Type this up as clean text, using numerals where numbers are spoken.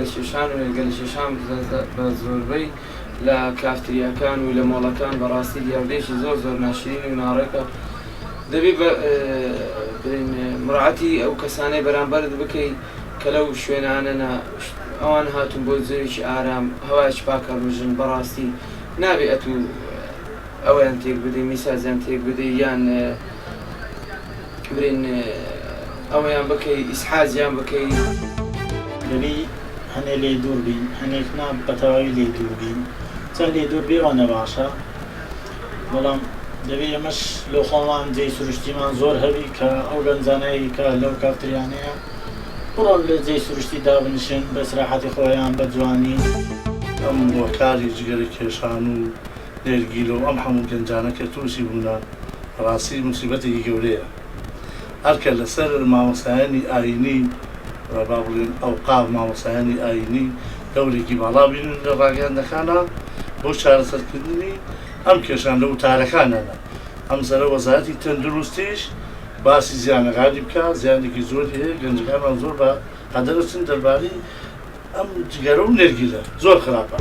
لە شێشان و نێرگە لە شێشان بە زۆربەی لە کافتریاکان و لە مۆڵەکان بەڕاستی دیاردێکی زۆر ناشرین و ناڕێکە. دەبێت مڕعەتی ئەو کەسانەی بەرامبەرت بکەیت کە لەو شوێنانە ئەوان هاتون بۆ زەویکی ئارام هەوایش پاکە ڕژن بەڕاستی نابێت ئەویان تێک بدەی میسازیان تێک بدەی یان برین ئەوەیان بکەی ئیسحازیان بکەی. دەبی هەنێ لێ دوور بین هەنێک نا بەتەواوی لێ دوور بین چەند لێ دوور بێوانە باشە بەڵام دەبێت ئەمەش لە خۆمان جێی سروشتیمان زۆر هەبی کە ئەو گەنجانەی کە لەو کافتریانەیە بڕۆن لە جێی سروشتی دابنیشن بە سراحەتی خۆیان بە جوانی. ئەم هۆکاری جگەری کێشان و نێرگیل و ئەم هەموو گەنجانە کە تووشی بوونە ڕاستی موسیبەتێکی گەورەیە هەرکە لەسەر مامۆستایانی ئاینی با بڵێن ئەوقاف مامۆستایانی ئاینی دەورێکی باڵا بینن لە ڕاگەیاندەکانە بۆ چارەسەرکردنی ئەم کێشان لە وتارەکانانە. ئەم سەرە وەزارەتی تەندروستیش باسی زیانەکانی بکات زیانێکی زۆر هەیە گەنجەکانمان زۆر بە قەدەرچن دەربارەی ئەم جگەرە و نێرگیلە زۆر خراپە.